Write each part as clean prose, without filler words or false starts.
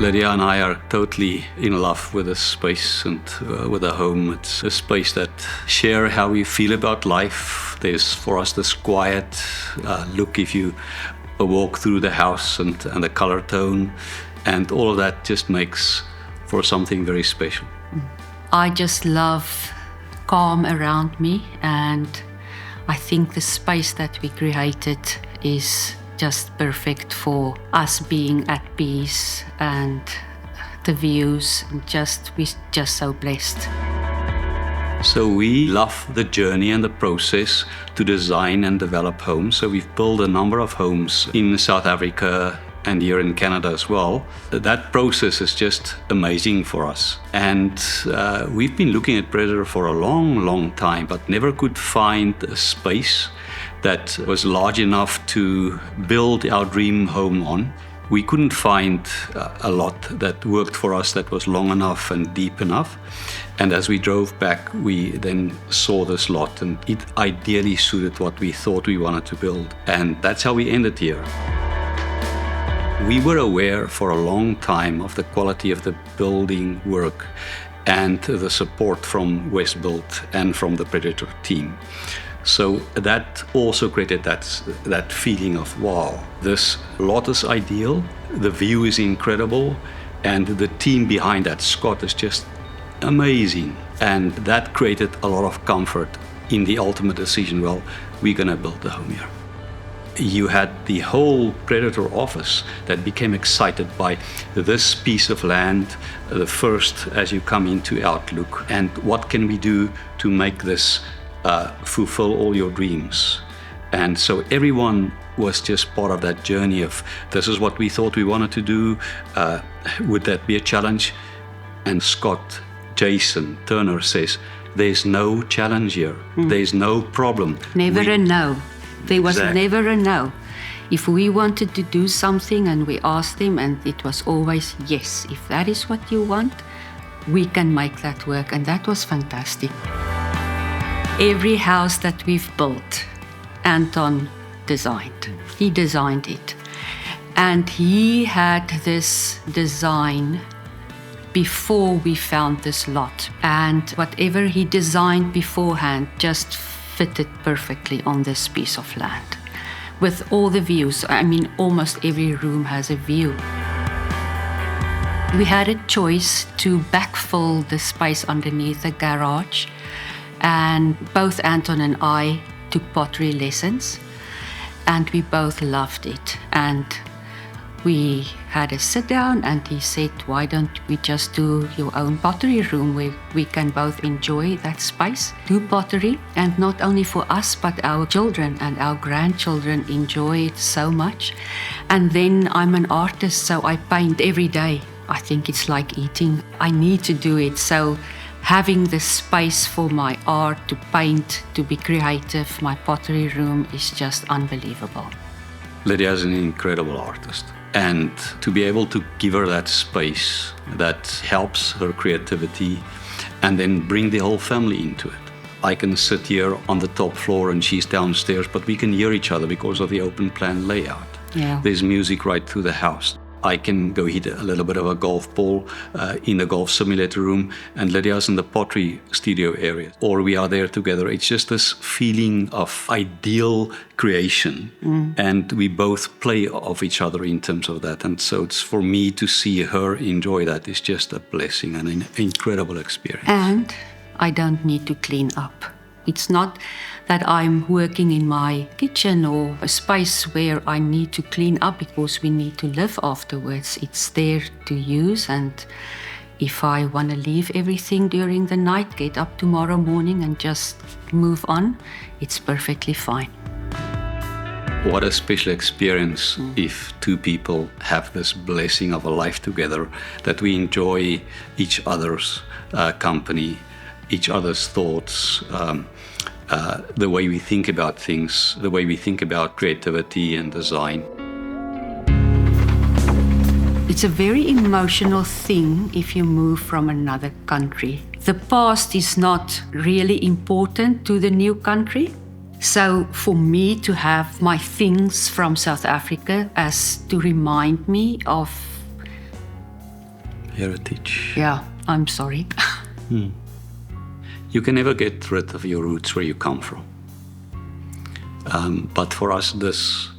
Lydia and I are totally in love with this space and with the home. It's a space that share how we feel about life. There's for us this quiet look if you walk through the house and the color tone, and all of that just makes for something very special. I just love calm around me, and I think the space that we created is just perfect for us being at peace, and the views, we're just so blessed. So we love the journey and the process to design and develop homes. So we've built a number of homes in South Africa and here in Canada as well. That process is just amazing for us. And we've been looking at Predator for a long, long time, but never could find a space that was large enough to build our dream home on. We couldn't find a lot that worked for us that was long enough and deep enough. And as we drove back, we then saw this lot, and it ideally suited what we thought we wanted to build. And that's how we ended here. We were aware for a long time of the quality of the building work and the support from Wesbild and from the Predator team. So that also created that feeling of, wow, this lot is ideal, the view is incredible, and the team behind that, Scott, is just amazing. And that created a lot of comfort in the ultimate decision, well, we're going to build the home here. You had the whole Predator office that became excited by this piece of land, the first as you come into Outlook, and what can we do to make this fulfill all your dreams. And so everyone was just part of that journey of, this is what we thought we wanted to do, would that be a challenge? And Scott, Jason, Turner says, there's no challenge here, there's no problem. Never a no. There was never a no. If we wanted to do something and we asked him, and it was always yes, if that is what you want, we can make that work. And that was fantastic. Every house that we've built, Anthon designed. He designed it. And he had this design before we found this lot. And whatever he designed beforehand just fitted perfectly on this piece of land. With all the views, I mean, almost every room has a view. We had a choice to backfill the space underneath the garage. And both Anthon and I took pottery lessons, and we both loved it. And we had a sit down, and he said, why don't we just do your own pottery room where we can both enjoy that space, do pottery, and not only for us, but our children and our grandchildren enjoy it so much. And then I'm an artist, so I paint every day. I think it's like eating. I need to do it. So having the space for my art, to paint, to be creative, my pottery room is just unbelievable. Lydia is an incredible artist. And to be able to give her that space that helps her creativity and then bring the whole family into it. I can sit here on the top floor and she's downstairs, but we can hear each other because of the open plan layout. Yeah. There's music right through the house. I can go hit a little bit of a golf ball in the golf simulator room, and Lydia's in the pottery studio area, or we are there together. It's just this feeling of ideal creation, and we both play off each other in terms of that. And so it's for me to see her enjoy that is just a blessing and an incredible experience. And I don't need to clean up. It's not that I'm working in my kitchen or a space where I need to clean up because we need to live afterwards. It's there to use, and if I want to leave everything during the night, get up tomorrow morning and just move on, it's perfectly fine. What a special experience if two people have this blessing of a life together, that we enjoy each other's company, each other's thoughts, the way we think about things, the way we think about creativity and design. It's a very emotional thing if you move from another country. The past is not really important to the new country. So for me to have my things from South Africa as to remind me of heritage. Yeah, I'm sorry. You can never get rid of your roots where you come from. But for us, this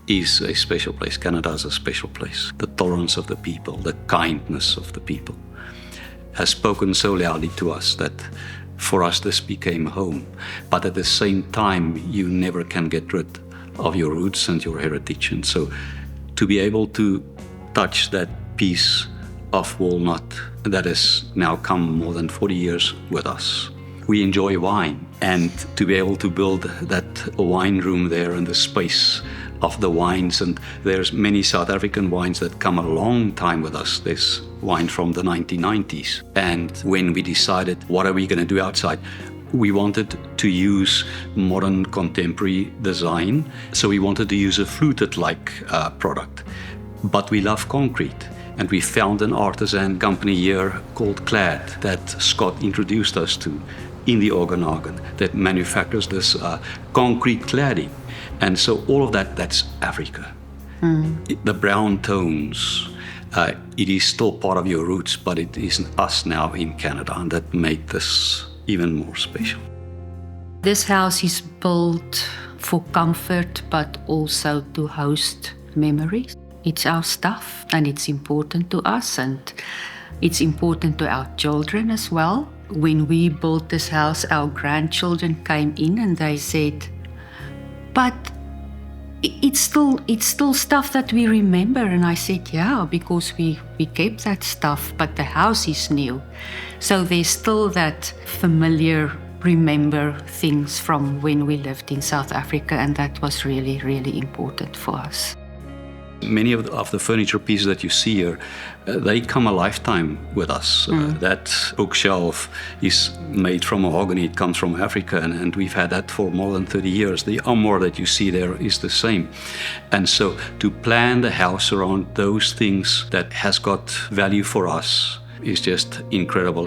is a special place. Canada is a special place. The tolerance of the people, the kindness of the people has spoken so loudly to us that for us this became home. But at the same time, you never can get rid of your roots and your heritage. And so to be able to touch that piece of walnut that has now come more than 40 years with us. We enjoy wine, and to be able to build that wine room there in the space of the wines, and there's many South African wines that come a long time with us. There's wine from the 1990s. And when we decided, what are we going to do outside? We wanted to use modern contemporary design, so we wanted to use a fluted-like product. But we love concrete. And we found an artisan company here called Clad that Scott introduced us to in the Okanagan that manufactures this concrete cladding. And so all of that, that's Africa. The brown tones, it is still part of your roots, but it is us now in Canada, and that made this even more special. This house is built for comfort, but also to host memories. It's our stuff, and it's important to us, and it's important to our children as well. When we built this house, our grandchildren came in and they said, but it's still stuff that we remember. And I said, yeah, because we kept that stuff, but the house is new. So there's still that familiar remember things from when we lived in South Africa, and that was really, really important for us. Many of the furniture pieces that you see here, they come a lifetime with us. That bookshelf is made from mahogany. It comes from Africa, and we've had that for more than 30 years. The armoire that you see there is the same. And so to plan the house around those things that has got value for us is just incredible.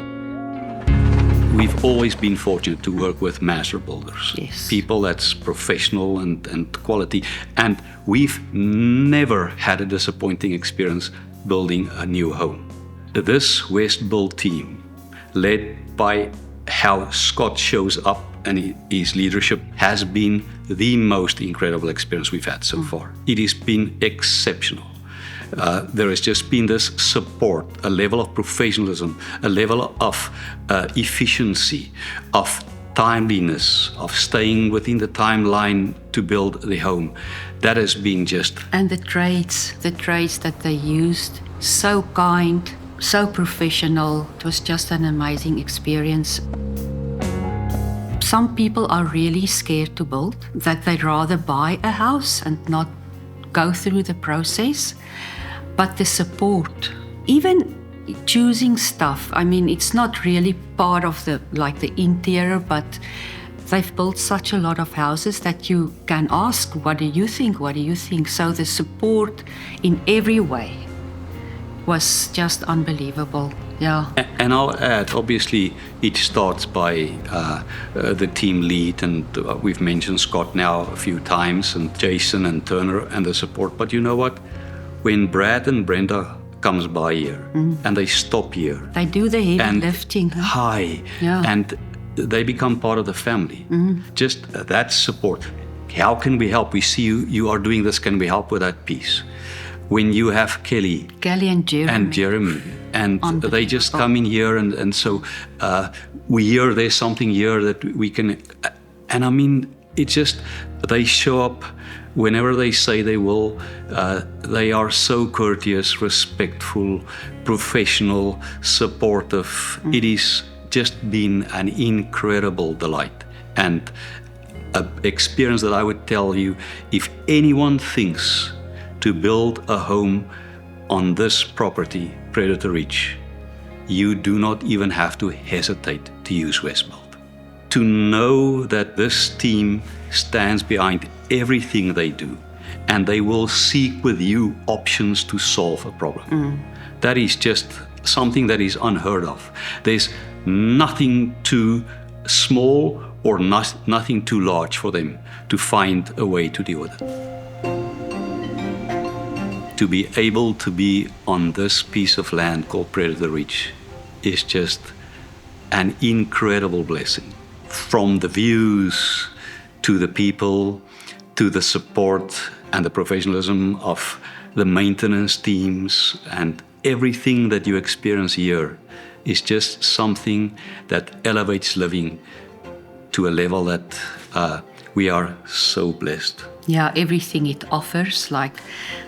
We've always been fortunate to work with master builders, yes. People that's professional and quality. And we've never had a disappointing experience building a new home. This Wesbild team, led by how Scott shows up and his leadership, has been the most incredible experience we've had so far. It has been exceptional. There has just been this support, a level of professionalism, a level of efficiency, of timeliness, of staying within the timeline to build the home. That has been just... And the trades that they used, so kind, so professional. It was just an amazing experience. Some people are really scared to build, that they'd rather buy a house and not go through the process. But the support, even choosing stuff, I mean, it's not really part of the interior, but they've built such a lot of houses that you can ask, what do you think? What do you think? So the support in every way was just unbelievable. Yeah. And I'll add, obviously, it starts by the team lead, and we've mentioned Scott now a few times, and Jason and Turner and the support. But you know what? When Brad and Brenda comes by here and they stop here, they do the heavy lifting. Hi, yeah. And they become part of the family. Just that support. How can we help? We see you are doing this. Can we help with that piece? When you have Kelly and Jeremy, and they just come in here, and so we hear there's something here that we can, and I mean, it's just, they show up whenever they say they will. They are so courteous, respectful, professional, supportive. It is just been an incredible delight, and an experience that I would tell you, if anyone thinks to build a home on this property, Predator Ridge, you do not even have to hesitate to use Wesbild. To know that this team stands behind everything they do, and they will seek with you options to solve a problem. That is just something that is unheard of. There's nothing too small or nothing too large for them to find a way to deal with it. to be able to be on this piece of land called Predator Ridge is just an incredible blessing. From the views to the people, to the support and the professionalism of the maintenance teams, and everything that you experience here is just something that elevates living to a level that we are so blessed. Yeah, everything it offers, like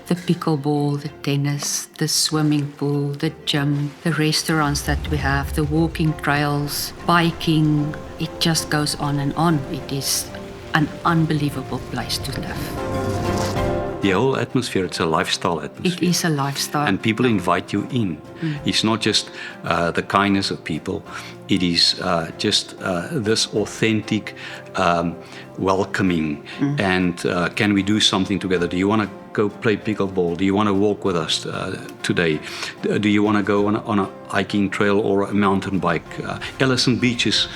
the pickleball, the tennis, the swimming pool, the gym, the restaurants that we have, the walking trails, biking, it just goes on and on. It is an unbelievable place to live. The whole atmosphere, it's a lifestyle atmosphere. It is a lifestyle. And people invite you in. It's not just the kindness of people. It is just this authentic welcoming. And can we do something together? Do you want to go play pickleball? Do you want to walk with us today? Do you want to go on a hiking trail or a mountain bike? Ellison Beach is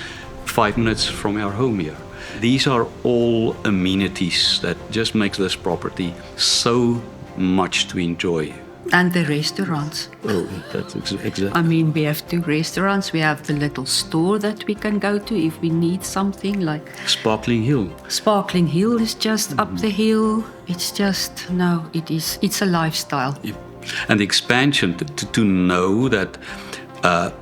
5 minutes from our home here. These are all amenities that just makes this property so much to enjoy. And the restaurants. Oh, that's exactly. I mean, we have 2 restaurants. We have the little store that we can go to if we need something, like Sparkling Hill. Sparkling Hill is just up the hill. It's just, no, it's a lifestyle. Yep. And the expansion to know that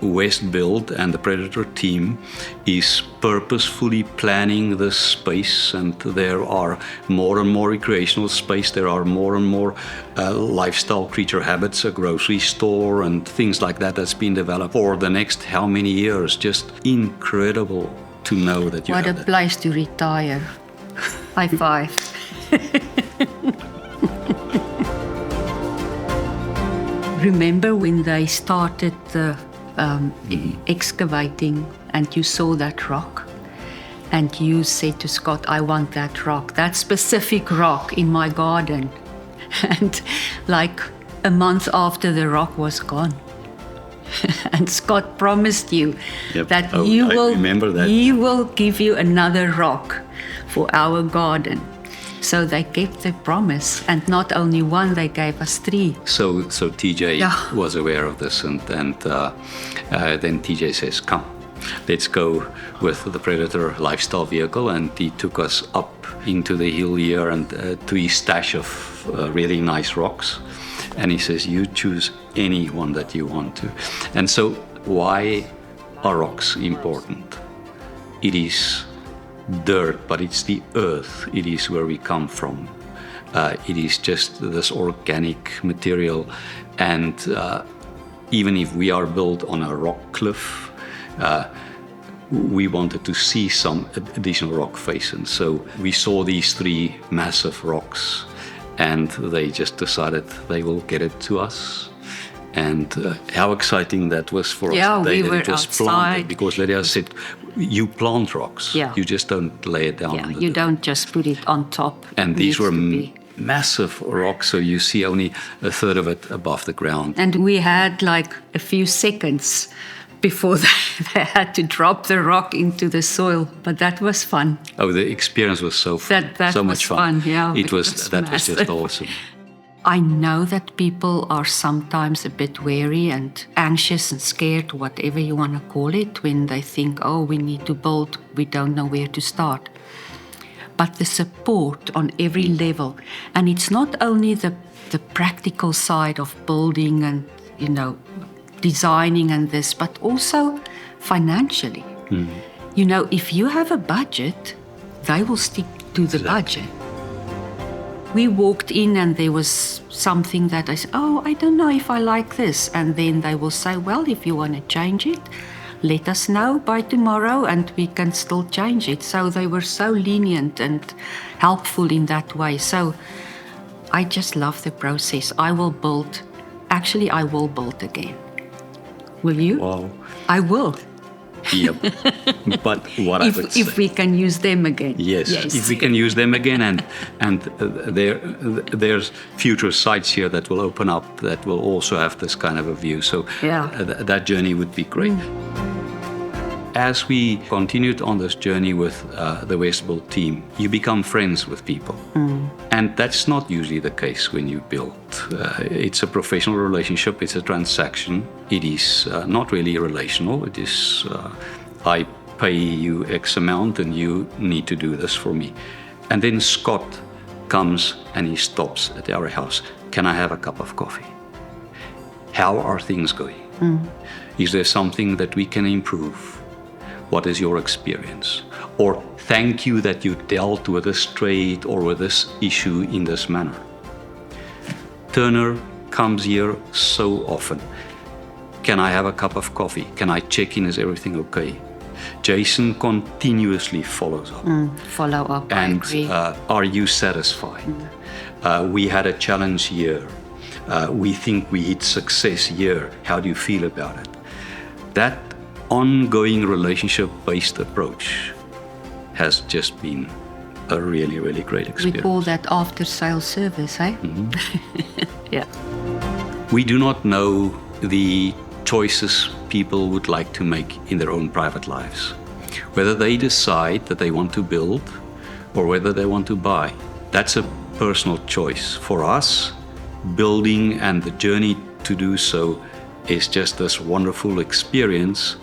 Wesbild and the Predator team is purposefully planning this space, and there are more and more recreational space. There are more and more lifestyle creature habits, a grocery store and things like that that's been developed for the next how many years. Just incredible to know that you What have a that. place to retire. High five. Remember when they started the excavating and you saw that rock and you said to Scott, I want that rock, that specific rock in my garden. And like a month after, the rock was gone. And Scott promised you that I remember that. he will give you another rock for our garden. So they kept their promise, and not only one, they gave us 3. So TJ Yeah. was aware of this, and then TJ says, "Come, let's go with the Predator lifestyle vehicle," and he took us up into the hill here and to his stash of really nice rocks, and he says, "You choose any one that you want to." And so, why are rocks important? It is dirt, but it's the earth. It is where we come from. It is just this organic material, and even if we are built on a rock cliff, we wanted to see some additional rock face, and so we saw these 3 massive rocks, and they just decided they will get it to us. And how exciting that was for us today, we that were it was outside. planted, because Lydia said, you plant rocks, Yeah. you just don't lay it down. Yeah, on the you dirt. don't just put it on top. And It these needs were to be. massive rocks, so you see only a third of it above the ground. And we had like a few seconds before they had to drop the rock into the soil, but that was fun. Oh, the experience was so fun. That so was much fun, yeah, It it was was that was just massive. awesome. I know that people are sometimes a bit wary and anxious and scared, whatever you want to call it, when they think, oh, we need to build, we don't know where to start. But the support on every level, and it's not only the practical side of building and, designing and this, but also financially. If you have a budget, they will stick to the budget. We walked in and there was something that I said, oh, I don't know if I like this. And then they will say, well, if you want to change it, let us know by tomorrow and we can still change it. So they were so lenient and helpful in that way. So I just love the process. I will build again. Will you? Wow. I will. Yep. But what I would say, If we can use them again. yes, if we can use them again, and there's future sites here that will open up that will also have this kind of a view. So Yeah. That journey would be great. As we continued on this journey with the Wesbild team, you become friends with people. And that's not usually the case when you build. It's a professional relationship, it's a transaction. It is not really relational. It is, I pay you X amount and you need to do this for me. And then Scott comes and he stops at our house. Can I have a cup of coffee? How are things going? Is there something that we can improve? What is your experience? Or thank you that you dealt with this trade or with this issue in this manner. Turner comes here so often. Can I have a cup of coffee? Can I check in? Is everything okay? Jason continuously follows up. Follow up, And I agree. are you satisfied? We had a challenge here. We think we hit success here. How do you feel about it? That ongoing relationship-based approach has just been a really, really great We experience. call that after-sales service, eh? Yeah. We do not know the choices people would like to make in their own private lives. Whether they decide that they want to build or whether they want to buy. That's a personal choice. For us, building and the journey to do so is just this wonderful experience.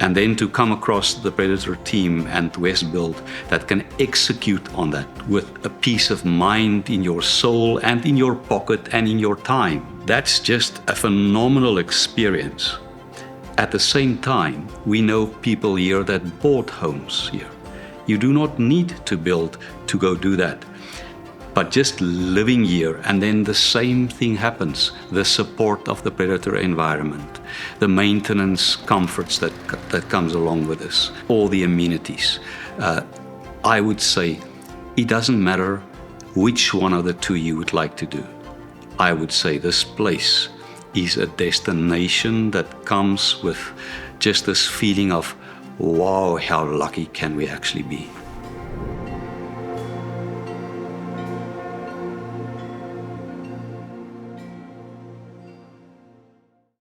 And then to come across the Predator team and Wesbild that can execute on that with a peace of mind in your soul and in your pocket and in your time. That's just a phenomenal experience. At the same time, we know people here that bought homes here. You do not need to build to go do that. But just living here, and then the same thing happens. The support of the Predator environment, the maintenance comforts that comes along with this, all the amenities. I would say it doesn't matter which one of the two you would like to do. I would say this place is a destination that comes with just this feeling of, wow, how lucky can we actually be?